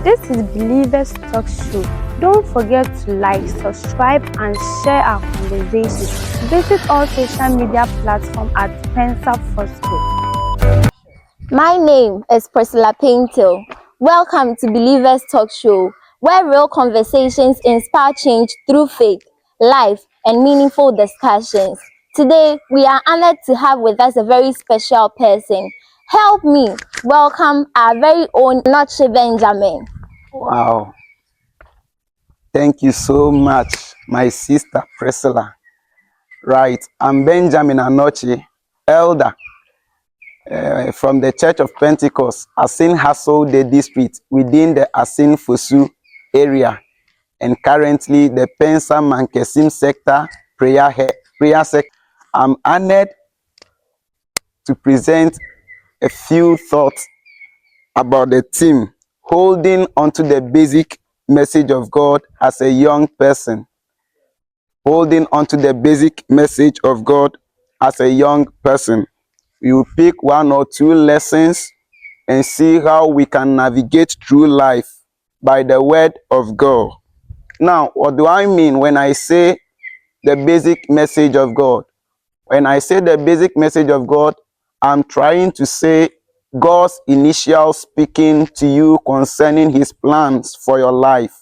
This is Believers Talk Show. Don't forget to like, subscribe, and share our conversations. Visit all social media platforms at PENSA FOSCO. My name is Priscilla Paintil. Welcome to Believers Talk Show, where real conversations inspire change through faith, life, and meaningful discussions. Today, we are honored to have with us a very special person. Help me welcome our very own Anokye Benjamin. Wow. Thank you so much, my sister Priscilla. Right, I'm Benjamin Anokye, elder from the Church of Pentecost, Asin Hassel the district within the Asin Fosu area, and currently the Pensa Mankesim sector prayer sector. I'm honored to present a few thoughts about the theme, holding onto the basic message of God as a young person. Holding onto the basic message of God as a young person. We will pick one or two lessons and see how we can navigate through life by the word of God. Now, what do I mean when I say the basic message of God? When I say the basic message of God, I'm trying to say God's initial speaking to you concerning his plans for your life.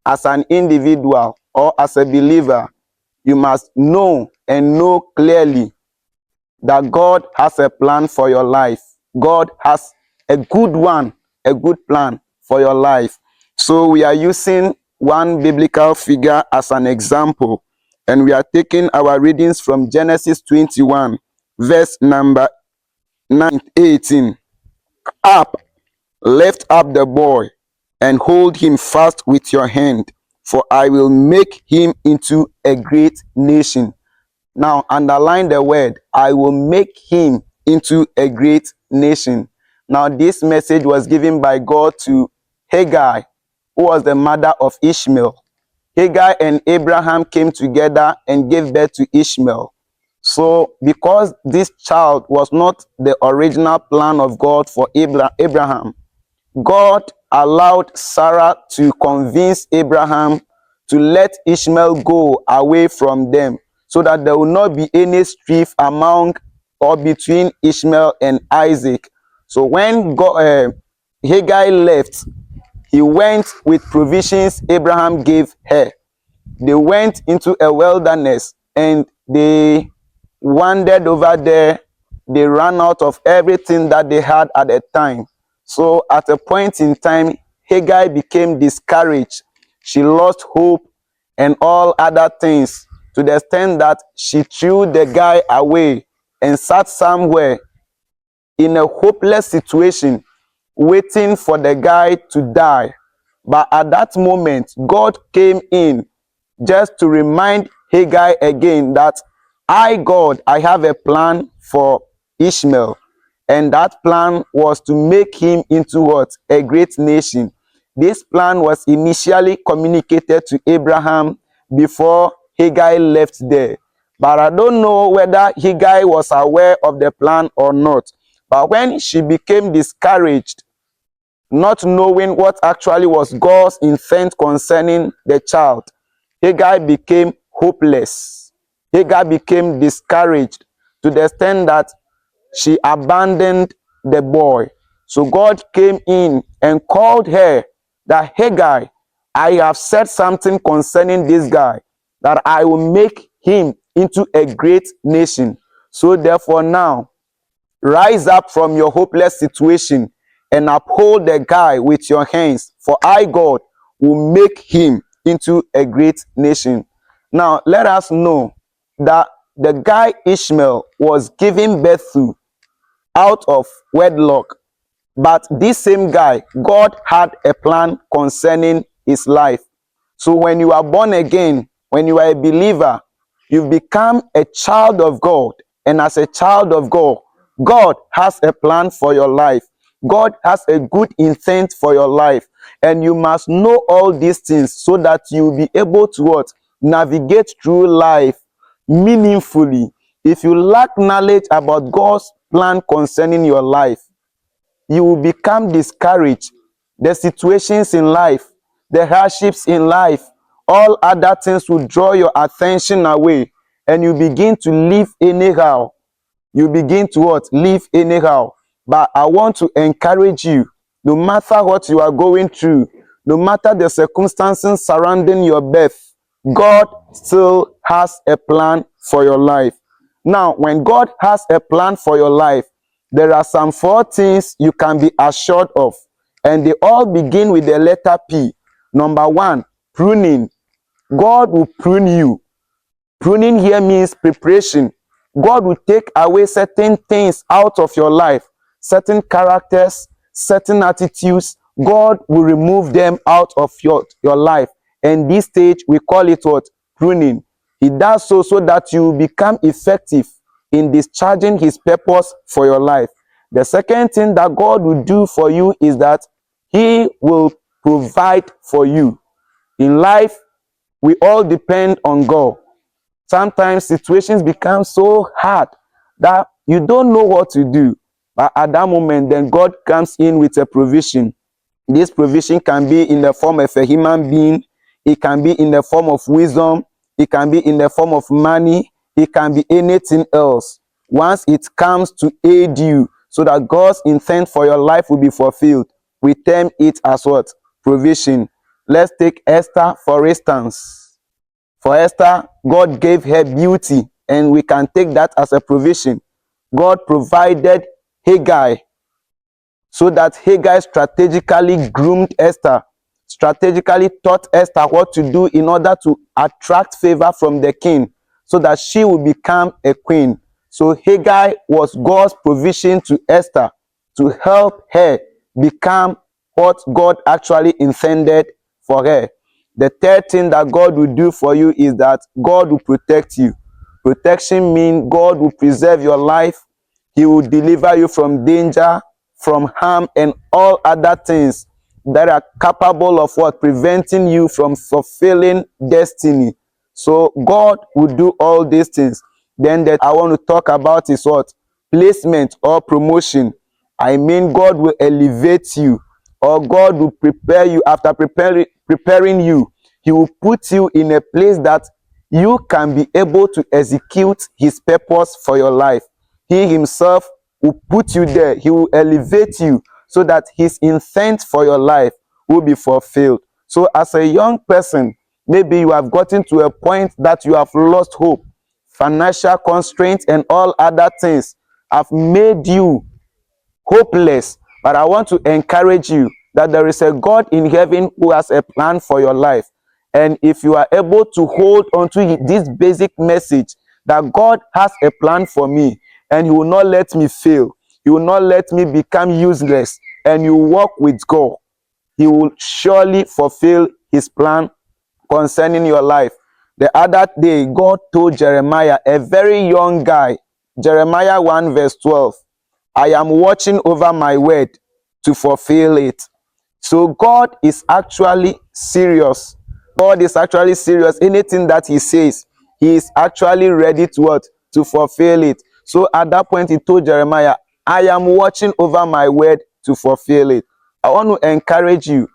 As an individual or as a believer, you must know and know clearly that God has a plan for your life. God has a good one, a good plan for your life. So we are using one biblical figure as an example, and we are taking our readings from Genesis 21, verse number 18. Up, lift up the boy, and hold him fast with your hand, for I will make him into a great nation. Now, underline the word, I will make him into a great nation. Now, this message was given by God to Hagar, who was the mother of Ishmael. Hagar and Abraham came together and gave birth to Ishmael. So, because this child was not the original plan of God for Abraham, God allowed Sarah to convince Abraham to let Ishmael go away from them, so that there will not be any strife among or between Ishmael and Isaac. So when Hagar left, he went with provisions Abraham gave her. They went into a wilderness and they wandered over there. They ran out of everything that they had at the time. So at a point in time, Hagar became discouraged. She lost hope and all other things, to the extent that she threw the guy away and sat somewhere in a hopeless situation, waiting for the guy to die. But at that moment, God came in just to remind Hagar again that God, I have a plan for Ishmael. And that plan was to make him into what? A great nation. This plan was initially communicated to Abraham before Hagar left there. But I don't know whether Hagar was aware of the plan or not. But when she became discouraged, not knowing what actually was God's intent concerning the child, Hagar became hopeless. Hagar became discouraged to the extent that she abandoned the boy. So God came in and called her that, Hagar, I have said something concerning this guy, that I will make him into a great nation. So therefore now, rise up from your hopeless situation and uphold the guy with your hands, for I, God, will make him into a great nation. Now, let us know that the guy Ishmael was given birth to out of wedlock. But this same guy, God had a plan concerning his life. So when you are born again, when you are a believer, you've become a child of God. And as a child of God, God has a plan for your life. God has a good intent for your life. And you must know all these things so that you'll be able to what? Navigate through life meaningfully. If you lack knowledge about God's plan concerning your life, you will become discouraged. the situations in life, the hardships in life, all other things will draw your attention away, and you begin to live anyhow. You begin to what? Live anyhow. But I want to encourage you, no matter what you are going through, no matter the circumstances surrounding your birth, God still has a plan for your life. Now, when God has a plan for your life, there are some 4 things you can be assured of, and they all begin with the letter P. Number 1, pruning. God will prune you. Pruning here means preparation. God will take away certain things out of your life, certain characters, certain attitudes. God will remove them out of your life. And this stage, we call it what? Pruning. He does so that you become effective in discharging his purpose for your life. The second thing that God will do for you is that he will provide for you. In life, we all depend on God. Sometimes situations become so hard that you don't know what to do. But at that moment, then God comes in with a provision. This provision can be in the form of a human being. It can be in the form of wisdom. It can be in the form of money. It can be anything else. Once it comes to aid you so that God's intent for your life will be fulfilled, we term it as what? Provision. Let's take Esther for instance. For Esther, God gave her beauty, and we can take that as a provision. God provided Haggai so that Haggai strategically groomed Esther, strategically taught Esther what to do in order to attract favor from the king so that she would become a queen. So Haggai was God's provision to Esther to help her become what God actually intended for her. The third thing that God will do for you is that God will protect you. Protection means God will preserve your life. He will deliver you from danger, from harm, and all other things that are capable of what? Preventing you from fulfilling destiny. So God will do all these things. Then that I want to talk about is what? Placement or promotion. I mean, God will elevate you, or God will prepare you. After preparing you, he will put you in a place that you can be able to execute his purpose for your life. He himself will put you there. He will elevate you so that his intent for your life will be fulfilled. So as a young person, maybe you have gotten to a point that you have lost hope. Financial constraints and all other things have made you hopeless. But I want to encourage you that there is a God in heaven who has a plan for your life. And if you are able to hold on to this basic message that God has a plan for me and he will not let me fail, he will not let me become useless, and you walk with God, he will surely fulfill his plan concerning your life. The other day, God told Jeremiah, a very young guy, Jeremiah 1 verse 12, I am watching over my word to fulfill it. So God is actually serious. God is actually serious. Anything that he says, he is actually ready to what? To fulfill it. So at that point, he told Jeremiah, I am watching over my word to fulfill it. I want to encourage you.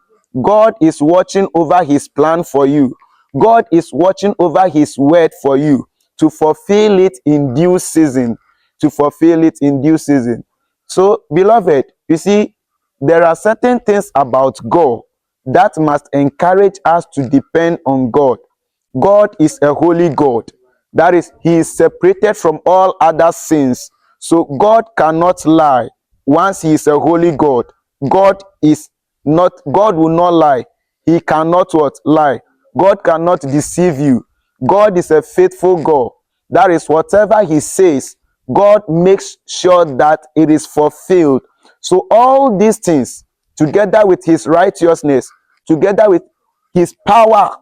God is watching over his plan for you. God is watching over his word for you to fulfill it in due season. To fulfill it in due season. So, beloved, you see, there are certain things about God that must encourage us to depend on God. God is a holy God. That is, he is separated from all other sins. So God cannot lie. Once he is a holy God, God will not lie. He cannot what? Lie. God cannot deceive you. God is a faithful God. That is, whatever he says, God makes sure that it is fulfilled. So all these things, together with his righteousness, together with his power,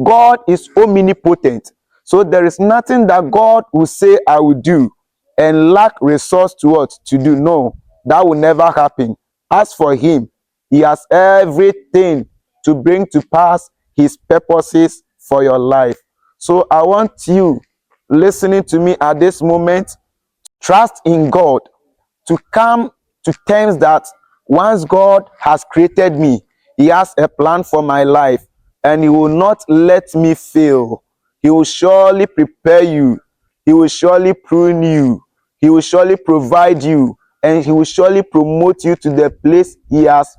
God is omnipotent. So there is nothing that God will say I will do and lack resource to what? To do. No, that will never happen. As for him, he has everything to bring to pass his purposes for your life. So I want you listening to me at this moment, trust in God, to come to terms that Once God has created me, He has a plan for my life, and He will not let me fail. He will surely prepare you. He will surely prune you. He will surely provide you, and He will surely promote you to the place He has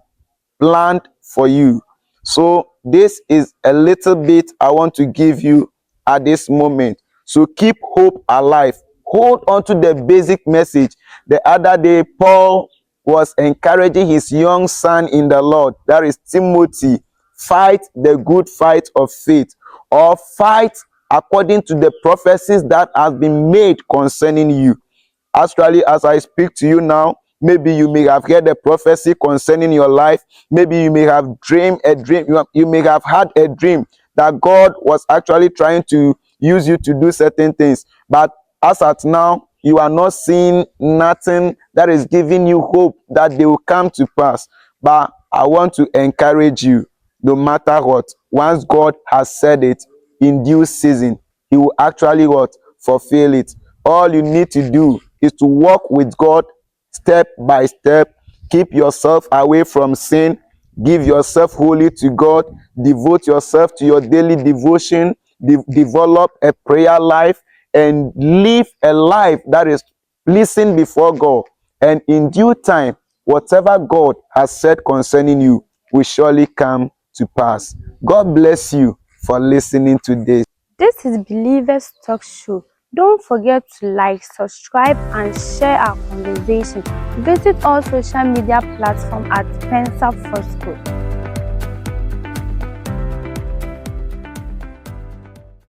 planned for you. So this is a little bit I want to give you at this moment. So keep hope alive. Hold on to the basic message. The other day, Paul was encouraging his young son in the Lord, that is Timothy, fight the good fight of faith, or fight according to the prophecies that have been made concerning you. Actually, as I speak to you now, maybe you may have heard a prophecy concerning your life. Maybe you may have dreamed a dream. You may have had a dream that God was actually trying to use you to do certain things. But as at now, you are not seeing nothing that is giving you hope that they will come to pass. But I want to encourage you, no matter what, once God has said it in due season, He will actually what? Fulfill it. All you need to do is to walk with God step by step. Keep yourself away from sin. Give yourself wholly to God. Devote yourself to your daily devotion. Develop a prayer life and live a life that is pleasing before God. And in due time, whatever God has said concerning you will surely come to pass. God bless you for listening to this. This is Believers Talk Show. Don't forget to like, subscribe, and share our conversation. Visit all social media platforms at PENSA FOSCO.